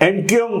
MQM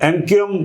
MQM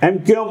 MQM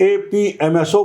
APMSO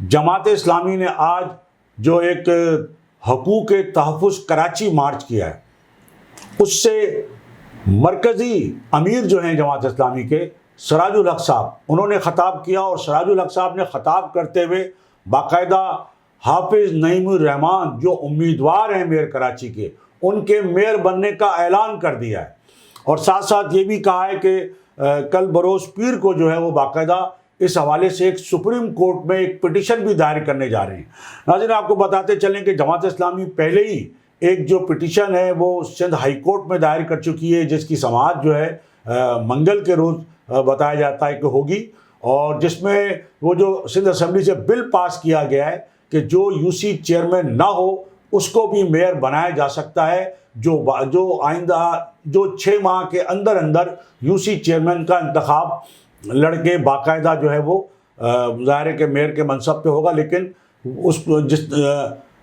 Jamaat Islami نے آج جو ایک حقوق تحفظ کراچی مارچ کیا ہے، اس سے مرکزی امیر جو ہیں جماعت اسلامی کے سراج الحق صاحب، انہوں نے خطاب کیا، اور سراج الحق صاحب نے خطاب کرتے ہوئے باقاعدہ حافظ نعیم الرحمان جو امیدوار ہیں میئر کراچی کے، ان کے میئر بننے کا اعلان کر دیا ہے، اور ساتھ ساتھ یہ بھی کہا ہے کہ کل بروز پیر کو جو ہے وہ باقاعدہ اس حوالے سے ایک سپریم کورٹ میں ایک پٹیشن بھی دائر کرنے جا رہے ہیں۔ ناظرین، آپ کو بتاتے چلیں کہ جماعت اسلامی پہلے ہی ایک جو پٹیشن ہے وہ سندھ ہائی کورٹ میں دائر کر چکی ہے، جس کی سماعت جو ہے منگل کے روز بتایا جاتا ہے کہ ہوگی، اور جس میں وہ جو سندھ اسمبلی سے بل پاس کیا گیا ہے کہ جو یو سی چیئرمین نہ ہو اس کو بھی میئر بنایا جا سکتا ہے، جو آئندہ جو 6 ماہ کے اندر اندر یو سی چیئرمین کا انتخاب لڑکے باقاعدہ جو ہے وہ ظاہر ہے کہ میئر کے منصب پہ ہوگا، لیکن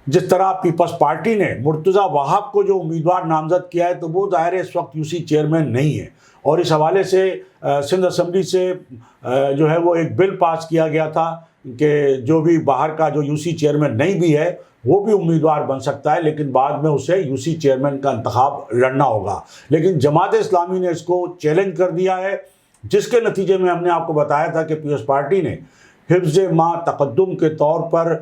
جس طرح پیپلز پارٹی نے مرتضیٰ وہاب کو جو امیدوار نامزد کیا ہے تو وہ ظاہر ہے اس وقت یو سی چیئرمین نہیں ہے، اور اس حوالے سے سندھ اسمبلی سے جو ہے وہ ایک بل پاس کیا گیا تھا کہ جو بھی باہر کا جو یو سی چیئرمین نہیں بھی ہے وہ بھی امیدوار بن سکتا ہے، لیکن بعد میں اسے یو سی چیئرمین کا انتخاب لڑنا ہوگا۔ لیکن جماعت اسلامی نے اس کو چیلنج کر دیا ہے، جس کے نتیجے میں ہم نے آپ کو بتایا تھا کہ پیپلز پارٹی نے حفظ ما تقدم کے طور پر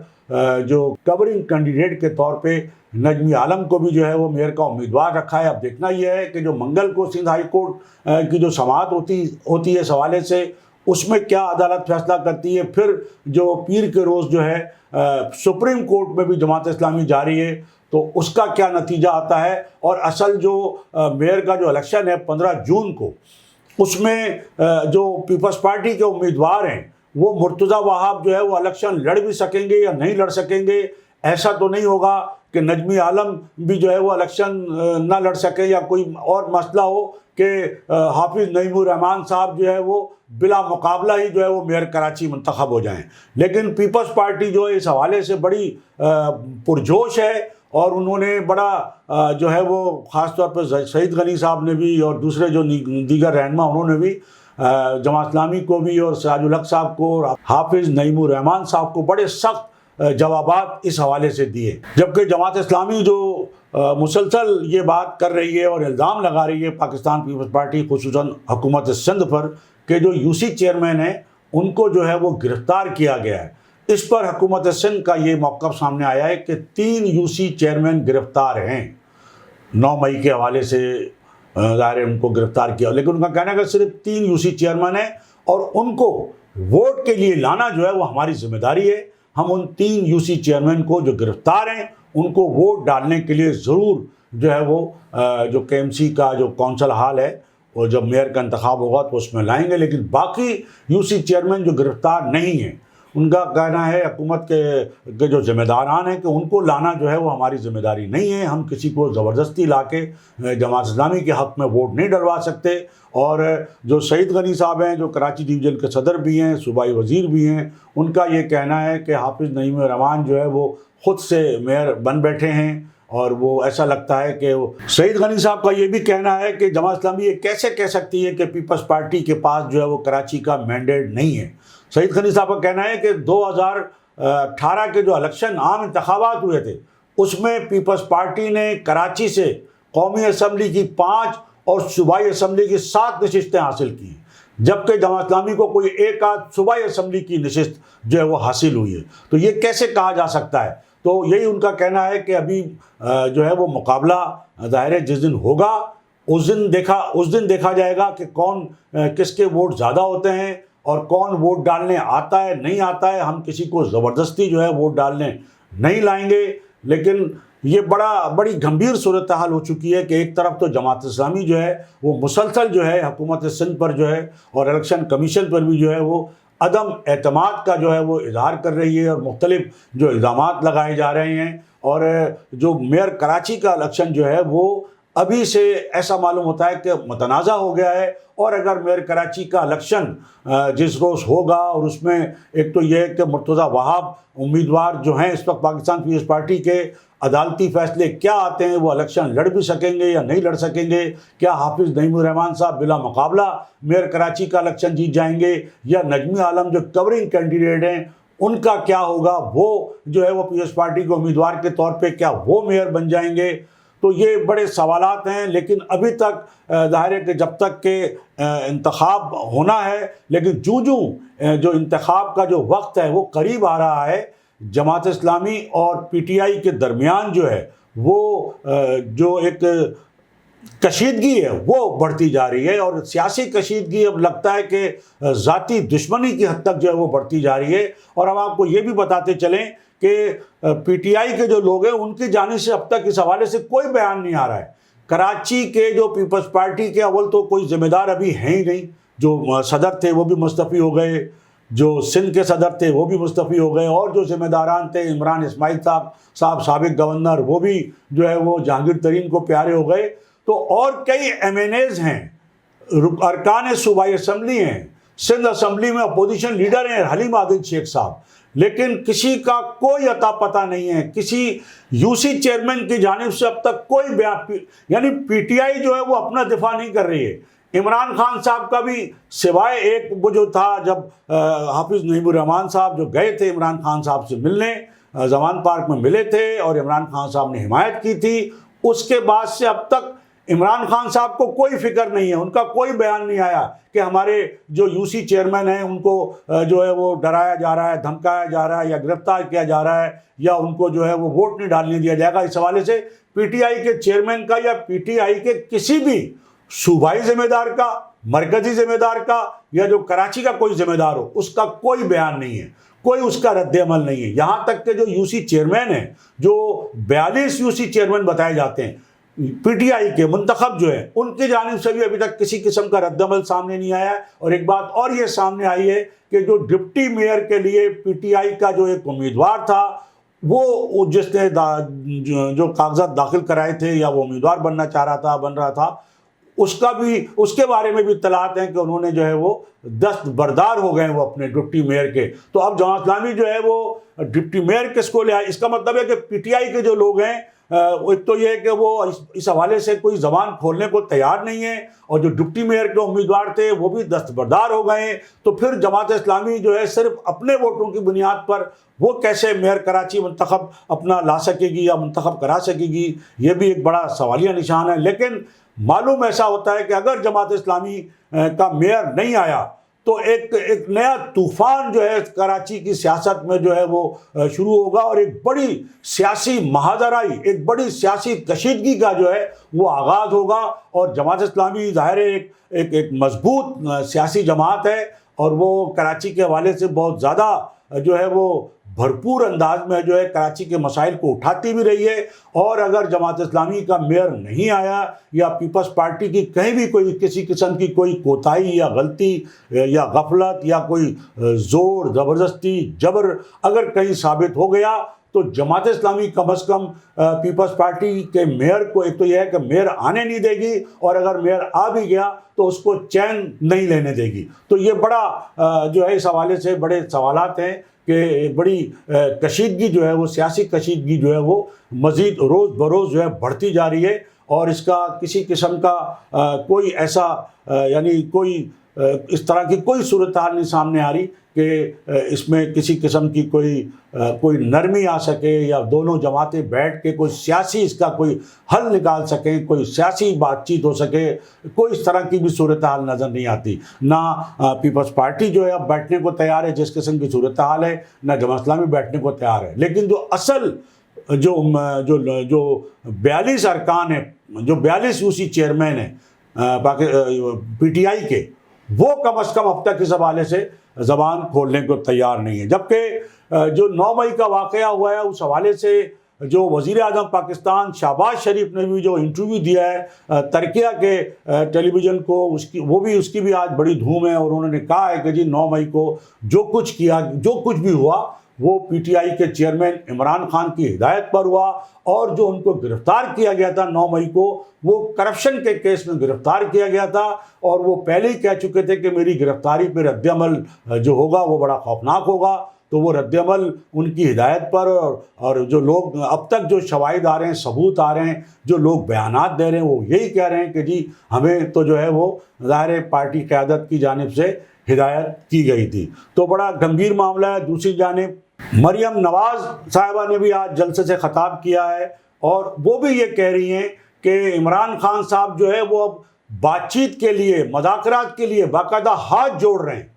جو کورنگ کینڈیڈیٹ کے طور پہ نجمی عالم کو بھی جو ہے وہ میئر کا امیدوار رکھا ہے۔ اب دیکھنا یہ ہے کہ جو منگل کو سندھ ہائی کورٹ کی جو سماعت ہوتی ہے اس حوالے سے، اس میں کیا عدالت فیصلہ کرتی ہے، پھر جو پیر کے روز جو ہے سپریم کورٹ میں بھی جماعت اسلامی جاری ہے تو اس کا کیا نتیجہ آتا ہے، اور اصل جو میئر کا جو الیکشن ہے 15 جون کو، اس میں جو پیپلز پارٹی کے امیدوار ہیں وہ مرتضیٰ وہاب جو ہے وہ الیکشن لڑ بھی سکیں گے یا نہیں لڑ سکیں گے۔ ایسا تو نہیں ہوگا کہ نجمی عالم بھی جو ہے وہ الیکشن نہ لڑ سکے یا کوئی اور مسئلہ ہو کہ حافظ نعیم الرحمان صاحب جو ہے وہ بلا مقابلہ ہی جو ہے وہ میئر کراچی منتخب ہو جائیں۔ لیکن پیپلز پارٹی جو ہے اس حوالے سے بڑی پرجوش ہے، اور انہوں نے بڑا جو ہے وہ خاص طور پہ سعید غنی صاحب نے بھی اور دوسرے جو دیگر رہنما انہوں نے بھی جماعت اسلامی کو بھی اور سراج الحق صاحب کو اور حافظ نعیم الرحمان صاحب کو بڑے سخت جوابات اس حوالے سے دیے، جبکہ جماعت اسلامی جو مسلسل یہ بات کر رہی ہے اور الزام لگا رہی ہے پاکستان پیپلز پارٹی خصوصاً حکومت سندھ پر کہ جو یو سی چیئرمین ہیں ان کو جو ہے وہ گرفتار کیا گیا ہے۔ اس پر حکومت سندھ کا یہ موقف سامنے آیا ہے کہ 3 یو سی چیئرمین گرفتار ہیں 9 مئی کے حوالے سے، ظاہر ان کو گرفتار کیا، لیکن ان کا کہنا ہے کہ صرف 3 یو سی چیئرمین ہیں اور ان کو ووٹ کے لیے لانا جو ہے وہ ہماری ذمہ داری ہے۔ ہم ان 3 یو سی چیئرمین کو جو گرفتار ہیں ان کو ووٹ ڈالنے کے لیے ضرور جو ہے وہ جو کے ایم سی کا جو کونسل ہال ہے وہ جب میئر کا انتخاب ہوگا تو اس میں لائیں گے، لیکن باقی یو سی چیئرمین جو گرفتار نہیں ہیں ان کا کہنا ہے حکومت کے جو ذمہ داران ہیں کہ ان کو لانا جو ہے وہ ہماری ذمہ داری نہیں ہے، ہم کسی کو زبردستی لا کے جماعت اسلامی کے حق میں ووٹ نہیں ڈلوا سکتے۔ اور جو سعید غنی صاحب ہیں جو کراچی ڈویژن کے صدر بھی ہیں، صوبائی وزیر بھی ہیں، ان کا یہ کہنا ہے کہ حافظ نعیم الرحمان جو ہے وہ خود سے میئر بن بیٹھے ہیں، اور وہ ایسا لگتا ہے کہ سعید غنی صاحب کا یہ بھی کہنا ہے کہ جماعت اسلامی یہ کیسے کہہ سکتی ہے کہ پیپلز پارٹی کے پاس جو ہے وہ کراچی کا مینڈیٹ نہیں ہے۔ سعید غنی صاحب کا کہنا ہے کہ 2018 کے جو الیکشن عام انتخابات ہوئے تھے اس میں پیپلز پارٹی نے کراچی سے قومی اسمبلی کی 5 اور صوبائی اسمبلی کی 7 نشستیں حاصل کی، جبکہ جماعت اسلامی کو کوئی 1 آدھ صوبائی اسمبلی کی نشست جو ہے وہ حاصل ہوئی ہے۔ تو یہ کیسے کہا جا سکتا ہے؟ تو یہی ان کا کہنا ہے کہ ابھی جو ہے وہ مقابلہ ظاہر ہے جس دن ہوگا اس دن دیکھا جائے گا کہ کون کس کے ووٹ زیادہ ہوتے ہیں اور کون ووٹ ڈالنے آتا ہے نہیں آتا ہے۔ ہم کسی کو زبردستی جو ہے ووٹ ڈالنے نہیں لائیں گے، لیکن یہ بڑی گھمبیر صورتحال ہو چکی ہے کہ ایک طرف تو جماعت اسلامی جو ہے وہ مسلسل جو ہے حکومت سندھ پر جو ہے اور الیکشن کمیشن پر بھی جو ہے وہ عدم اعتماد کا جو ہے وہ اظہار کر رہی ہے اور مختلف جو الزامات لگائے جا رہے ہیں، اور جو میئر کراچی کا الیکشن جو ہے وہ ابھی سے ایسا معلوم ہوتا ہے کہ متنازع ہو گیا ہے۔ اور اگر میئر کراچی کا الیکشن جس روز ہوگا، اور اس میں ایک تو یہ ہے کہ مرتضیٰ وہاب امیدوار جو ہیں اس وقت پاکستان پیپلز پارٹی کے، عدالتی فیصلے کیا آتے ہیں، وہ الیکشن لڑ بھی سکیں گے یا نہیں لڑ سکیں گے، کیا حافظ نعیم الرحمان صاحب بلا مقابلہ میئر کراچی کا الیکشن جیت جائیں گے، یا نجمی عالم جو کورنگ کینڈیڈیٹ ہیں ان کا کیا ہوگا، وہ جو ہے وہ پیپلز پارٹی کے امیدوار کے طور پہ کیا وہ میئر بن جائیں گے؟ تو یہ بڑے سوالات ہیں، لیکن ابھی تک ظاہر ہے کہ جب تک کہ انتخاب ہونا ہے، لیکن جو انتخاب کا جو وقت ہے وہ قریب آ رہا ہے، جماعت اسلامی اور پی ٹی آئی کے درمیان جو ہے وہ جو ایک کشیدگی ہے وہ بڑھتی جا رہی ہے، اور سیاسی کشیدگی اب لگتا ہے کہ ذاتی دشمنی کی حد تک جو ہے وہ بڑھتی جا رہی ہے۔ اور ہم آپ کو یہ بھی بتاتے چلیں کہ پی ٹی آئی کے جو لوگ ہیں ان کی جانب سے اب تک اس حوالے سے کوئی بیان نہیں آ رہا ہے۔ کراچی کے جو پیپلز پارٹی کے اول تو کوئی ذمہ دار ابھی ہیں ہی نہیں، جو صدر تھے وہ بھی مستعفی ہو گئے، جو سندھ کے صدر تھے وہ بھی مستعفی ہو گئے، اور جو ذمہ داران تھے عمران اسماعیل صاحب سابق گورنر، وہ بھی جو ہے وہ جہانگیر ترین کو پیارے ہو گئے۔ تو اور کئی ایم این ایز ہیں، ارکان صوبائی اسمبلی ہیں، سندھ اسمبلی میں اپوزیشن لیڈر ہیں حلیم عادل شیخ صاحب، لیکن کسی کا کوئی اتا پتہ نہیں ہے، کسی یو سی چیئرمین کی جانب سے اب تک کوئی بیان، یعنی پی ٹی آئی جو ہے وہ اپنا دفاع نہیں کر رہی ہے۔ عمران خان صاحب کا بھی سوائے ایک وہ جو تھا جب حافظ نعیم الرحمان صاحب جو گئے تھے عمران خان صاحب سے ملنے، زمان پارک میں ملے تھے اور عمران خان صاحب نے حمایت کی تھی، اس کے بعد سے اب تک عمران خان صاحب کو کوئی فکر نہیں ہے، ان کا کوئی بیان نہیں آیا کہ ہمارے جو یو سی چیئرمین ہیں ان کو جو ہے وہ ڈرایا جا رہا ہے، دھمکایا جا رہا ہے، یا گرفتار کیا جا رہا ہے، یا ان کو جو ہے وہ ووٹ نہیں ڈالنے دیا جائے گا۔ اس حوالے سے پی ٹی آئی کے چیئرمین کا یا پی ٹی آئی کے کسی بھی صوبائی ذمہ دار کا، مرکزی ذمہ دار کا، یا جو کراچی کا کوئی ذمہ دار ہو، اس کا کوئی بیان نہیں ہے، کوئی اس کا رد عمل نہیں ہے۔ یہاں تک کہ جو یو سی چیئرمین ہیں، جو 42 یو سی چیئرمین بتائے جاتے ہیں پی ٹی آئی کے منتخب جو ہے، ان کی جانب سے بھی ابھی تک کسی قسم کا رد عمل سامنے نہیں آیا ہے۔ اور ایک بات اور یہ سامنے آئی ہے کہ جو ڈپٹی میئر کے لیے پی ٹی آئی کا جو ایک امیدوار تھا، وہ جس نے جو کاغذات داخل کرائے تھے یا وہ امیدوار بننا چاہ رہا تھا، بن رہا تھا، اس کے بارے میں بھی اطلاعات ہیں کہ انہوں نے جو ہے وہ دستبردار ہو گئے وہ اپنے ڈپٹی میئر کے۔ تو اب جماعت اسلامی جو ہے وہ ڈپٹی میئر کس کو لے آئے؟ اس کا مطلب ہے کہ پی ٹی آئی کے جو لوگ ہیں، ایک تو یہ ہے کہ وہ اس حوالے سے کوئی زبان کھولنے کو تیار نہیں ہے، اور جو ڈپٹی میئر کے امیدوار تھے وہ بھی دستبردار ہو گئے ہیں۔ تو پھر جماعت اسلامی جو ہے صرف اپنے ووٹوں کی بنیاد پر وہ کیسے میئر کراچی منتخب اپنا لا سکے گی یا منتخب کرا سکے گی؟ یہ بھی ایک بڑا سوالیہ نشان ہے۔ لیکن معلوم ایسا ہوتا ہے کہ اگر جماعت اسلامی کا میئر نہیں آیا تو ایک نیا طوفان جو ہے کراچی کی سیاست میں جو ہے وہ شروع ہوگا، اور ایک بڑی سیاسی مہاجرائی، ایک بڑی سیاسی کشیدگی کا جو ہے وہ آغاز ہوگا۔ اور جماعت اسلامی ظاہر ہے ایک مضبوط سیاسی جماعت ہے، اور وہ کراچی کے حوالے سے بہت زیادہ جو ہے وہ بھرپور انداز میں جو ہے کراچی کے مسائل کو اٹھاتی بھی رہی ہے۔ اور اگر جماعت اسلامی کا میئر نہیں آیا، یا پیپلز پارٹی کی کہیں بھی کوئی کسی قسم کی کوئی کوتاہی یا غلطی یا غفلت یا کوئی زور زبردستی جبر اگر کہیں ثابت ہو گیا، تو جماعت اسلامی کم از کم پیپلز پارٹی کے میئر کو، ایک تو یہ ہے کہ میئر آنے نہیں دے گی، اور اگر میئر آ بھی گیا تو اس کو چین نہیں لینے دے گی۔ تو یہ بڑا جو ہے اس حوالے سے بڑے سوالات ہیں کہ بڑی کشیدگی جو ہے وہ سیاسی کشیدگی جو ہے وہ مزید روز بروز جو ہے بڑھتی جا رہی ہے، اور اس کا کسی قسم کا کوئی ایسا یعنی کوئی اس طرح کی کوئی صورتحال نہیں سامنے آ رہی کہ اس میں کسی قسم کی کوئی نرمی آ سکے، یا دونوں جماعتیں بیٹھ کے کوئی سیاسی اس کا کوئی حل نکال سکیں، کوئی سیاسی بات چیت ہو سکے۔ کوئی اس طرح کی بھی صورتحال نظر نہیں آتی۔ نہ پیپلز پارٹی جو ہے اب بیٹھنے کو تیار ہے، جس قسم کی صورتحال ہے، نہ جماعت اسلامی بیٹھنے کو تیار ہے۔ لیکن جو اصل جو 42 ارکان ہیں، جو 42 یو سی چیئرمین ہیں پی ٹی آئی کے، وہ کم از کم اب تک اس حوالے سے زبان کھولنے کو تیار نہیں ہے۔ جبکہ جو 9 مئی کا واقعہ ہوا ہے، اس حوالے سے جو وزیر اعظم پاکستان شہباز شریف نے بھی جو انٹرویو دیا ہے ترکیہ کے ٹیلی ویژن کو، اس کی بھی آج بڑی دھوم ہے، اور انہوں نے کہا ہے کہ جی 9 مئی کو جو کچھ بھی ہوا وہ پی ٹی آئی کے چیئرمین عمران خان کی ہدایت پر ہوا، اور جو ان کو گرفتار کیا گیا تھا 9 مئی کو، وہ کرپشن کے کیس میں گرفتار کیا گیا تھا، اور وہ پہلے ہی کہہ چکے تھے کہ میری گرفتاری پہ رد عمل جو ہوگا وہ بڑا خوفناک ہوگا۔ تو وہ رد عمل ان کی ہدایت پر، اور جو لوگ اب تک جو شواہد آ رہے ہیں، ثبوت آ رہے ہیں، جو لوگ بیانات دے رہے ہیں، وہ یہی کہہ رہے ہیں کہ جی ہمیں تو جو ہے وہ ظاہر پارٹی قیادت کی جانب سے ہدایت کی گئی تھی۔ تو بڑا گمبھیر معاملہ ہے۔ دوسری جانب مریم نواز صاحبہ نے بھی آج جلسے سے خطاب کیا ہے اور وہ بھی یہ کہہ رہی ہیں کہ عمران خان صاحب جو ہے وہ اب بات چیت کے لیے، مذاکرات کے لیے باقاعدہ ہاتھ جوڑ رہے ہیں،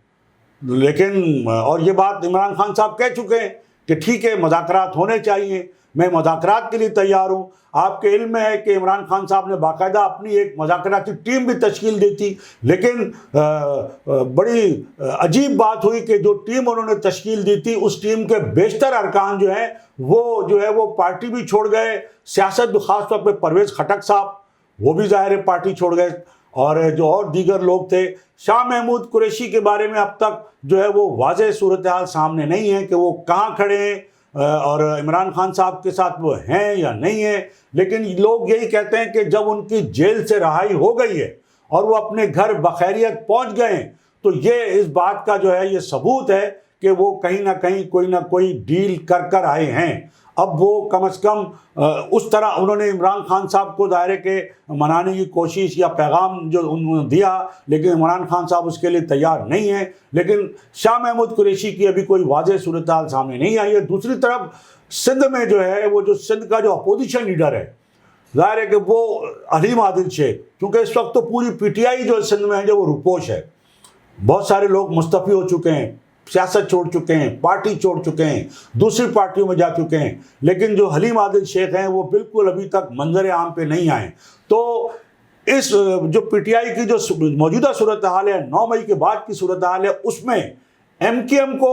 لیکن اور یہ بات عمران خان صاحب کہہ چکے ہیں کہ ٹھیک ہے مذاکرات ہونے چاہیے، میں مذاکرات کے لیے تیار ہوں۔ آپ کے علم میں ہے کہ عمران خان صاحب نے باقاعدہ اپنی ایک مذاکراتی ٹیم بھی تشکیل دی تھی، لیکن بڑی عجیب بات ہوئی کہ جو ٹیم انہوں نے تشکیل دی تھی اس ٹیم کے بیشتر ارکان جو ہیں وہ پارٹی بھی چھوڑ گئے۔ سیاست خاص طور پہ پرویز خٹک صاحب وہ بھی ظاہر ہے پارٹی چھوڑ گئے، اور جو اور دیگر لوگ تھے۔ شاہ محمود قریشی کے بارے میں اب تک جو ہے وہ واضح صورتحال سامنے نہیں ہے کہ وہ کہاں کھڑے ہیں اور عمران خان صاحب کے ساتھ وہ ہیں یا نہیں ہیں، لیکن لوگ یہی کہتے ہیں کہ جب ان کی جیل سے رہائی ہو گئی ہے اور وہ اپنے گھر بخیریت پہنچ گئے ہیں تو یہ اس بات کا جو ہے یہ ثبوت ہے کہ وہ کہیں نہ کوئی ڈیل کر آئے ہیں۔ اب وہ کم از کم اس طرح انہوں نے عمران خان صاحب کو دائرے کے منانے کی کوشش یا پیغام جو انہوں نے دیا، لیکن عمران خان صاحب اس کے لیے تیار نہیں ہیں۔ لیکن شاہ محمود قریشی کی ابھی کوئی واضح صورتحال سامنے نہیں آئی ہے۔ دوسری طرف سندھ میں جو ہے وہ جو سندھ کا جو اپوزیشن لیڈر ہے، ظاہر ہے کہ وہ حلیم عادل شیخ، کیونکہ اس وقت تو پوری پی ٹی آئی جو سندھ میں ہے جو وہ روپوش ہے، بہت سارے لوگ مستعفی ہو چکے ہیں، سیاست چھوڑ چکے ہیں، پارٹی چھوڑ چکے ہیں، دوسری پارٹیوں میں جا چکے ہیں، لیکن جو حلیم عادل شیخ ہیں وہ بالکل ابھی تک منظر عام پہ نہیں آئے۔ تو اس جو پی ٹی آئی کی جو موجودہ صورتحال ہے، 9 مئی کے بعد کی صورتحال ہے، اس میں ایم کیو ایم کو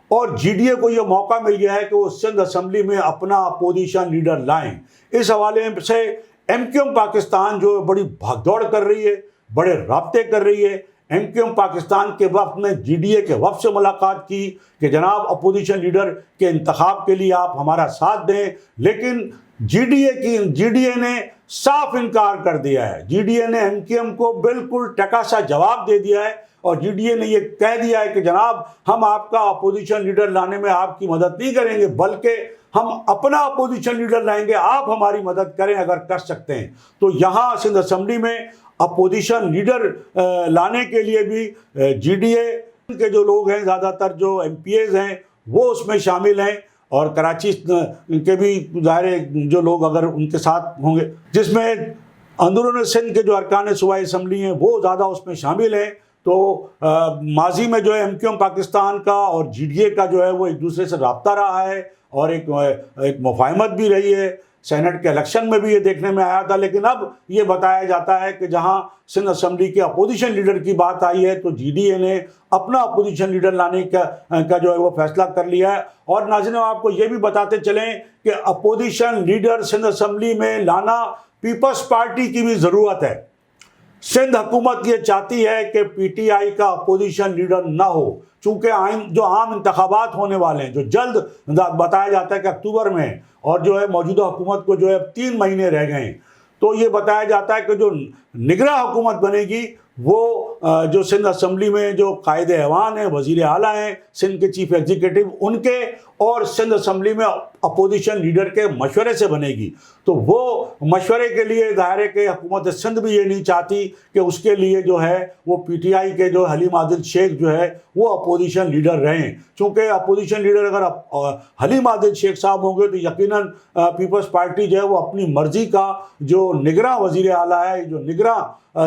اور جی ڈی اے کو یہ موقع مل گیا ہے کہ وہ سندھ اسمبلی میں اپنا اپوزیشن لیڈر لائیں۔ اس حوالے سے ایم کیو ایم پاکستان جو بڑی بھاگ دوڑ کر رہی ہے، بڑے رابطے کر رہی ہے۔ ایم کیو ایم پاکستان کے وفد نے جی ڈی اے کے وفد سے ملاقات کی کہ جناب اپوزیشن لیڈر کے انتخاب کے لیے آپ ہمارا ساتھ دیں، لیکن جی ڈی اے نے صاف انکار کر دیا ہے۔ جی ڈی اے نے ایم کیو ایم کو بالکل ٹکا سا جواب دے دیا ہے اور جی ڈی اے نے یہ کہہ دیا ہے کہ جناب ہم آپ کا اپوزیشن لیڈر لانے میں آپ کی مدد نہیں کریں گے، بلکہ ہم اپنا اپوزیشن لیڈر لائیں گے، آپ ہماری مدد کریں اگر کر سکتے ہیں۔ تو یہاں سندھ اسمبلی میں اپوزیشن لیڈر لانے کے لیے بھی جی ڈی اے کے جو لوگ ہیں، زیادہ تر جو ایم پی ایز ہیں وہ اس میں شامل ہیں، اور کراچی کے بھی ظاہر جو لوگ اگر ان کے ساتھ ہوں گے، جس میں اندرون سندھ کے جو ارکان صوبائی اسمبلی ہیں وہ زیادہ اس میں شامل ہیں۔ تو ماضی میں جو ہے ایم کیو ایم پاکستان کا اور جی ڈی اے کا جو ہے وہ ایک دوسرے سے رابطہ رہا ہے اور ایک مفاہمت بھی رہی ہے۔ سینٹ کے الیکشن میں بھی یہ دیکھنے میں آیا تھا، لیکن اب یہ بتایا جاتا ہے کہ جہاں سندھ اسمبلی کے اپوزیشن لیڈر کی بات آئی ہے تو جی ڈی اے نے اپنا اپوزیشن لیڈر لانے کا جو ہے وہ فیصلہ کر لیا ہے۔ اور ناظرین آپ کو یہ بھی بتاتے چلیں کہ اپوزیشن لیڈر سندھ اسمبلی میں لانا پیپلز پارٹی کی بھی ضرورت ہے۔ سندھ حکومت یہ چاہتی ہے کہ پی ٹی آئی کا اپوزیشن لیڈر نہ ہو، چونکہ جو عام انتخابات ہونے والے ہیں جو جلد بتایا جاتا ہے کہ اکتوبر میں، اور جو ہے موجودہ حکومت کو جو ہے 3 مہینے رہ گئے ہیں، تو یہ بتایا جاتا ہے کہ جو نگراں حکومت بنے گی وہ جو سندھ اسمبلی میں جو قائد ایوان ہیں، وزیر اعلیٰ ہیں، سندھ کے چیف ایگزیکٹو ان کے اور سندھ اسمبلی میں اپوزیشن لیڈر کے مشورے سے بنے گی۔ تو وہ مشورے کے لیے ظاہر ہے کہ حکومت سندھ بھی یہ نہیں چاہتی کہ اس کے لیے جو ہے وہ پی ٹی آئی کے جو حلیم عادل شیخ جو ہے وہ اپوزیشن لیڈر رہیں، چونکہ اپوزیشن لیڈر اگر حلیم عادل شیخ صاحب ہوں گے تو یقیناً پیپلز پارٹی جو ہے وہ اپنی مرضی کا جو نگراں وزیر اعلیٰ ہے، جو نگراں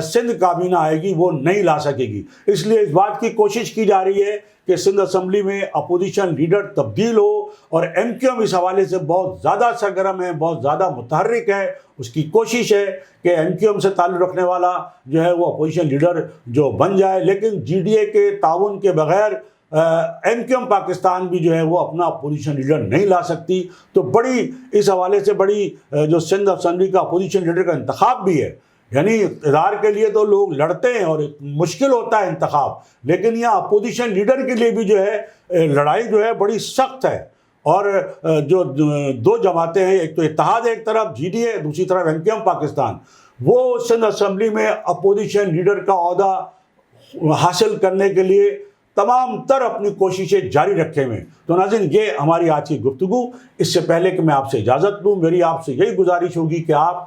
سندھ کابینہ آئے گی وہ نہیں لا سکے گی۔ اس لیے اس بات کی کوشش کی جا رہی ہے کہ سندھ اسمبلی میں اپوزیشن لیڈر تبدیل ہو، اور ایم کیو ایم اس حوالے سے بہت زیادہ سرگرم ہے، بہت زیادہ متحرک ہے۔ اس کی کوشش ہے کہ ایم کیو ایم سے تعلق رکھنے والا جو ہے وہ اپوزیشن لیڈر جو بن جائے، لیکن جی ڈی اے کے تعاون کے بغیر ایم کیو ایم پاکستان بھی جو ہے وہ اپنا اپوزیشن لیڈر نہیں لا سکتی۔ تو بڑی اس حوالے سے بڑی جو سندھ اسمبلی کا اپوزیشن لیڈر کا انتخاب بھی ہے، یعنی اقتدار کے لیے تو لوگ لڑتے ہیں اور مشکل ہوتا ہے انتخاب، لیکن یہاں اپوزیشن لیڈر کے لیے بھی جو ہے لڑائی جو ہے بڑی سخت ہے۔ اور جو 2 جماعتیں ہیں، ایک تو اتحاد ایک طرف جی ڈی اے، دوسری طرف ایم کیو ایم پاکستان، وہ سندھ اسمبلی میں اپوزیشن لیڈر کا عہدہ حاصل کرنے کے لیے تمام تر اپنی کوششیں جاری رکھے ہوئے۔ تو ناظرین یہ ہماری آج کی گفتگو۔ اس سے پہلے کہ میں آپ سے اجازت لوں، میری آپ سے یہی گزارش ہوگی کہ آپ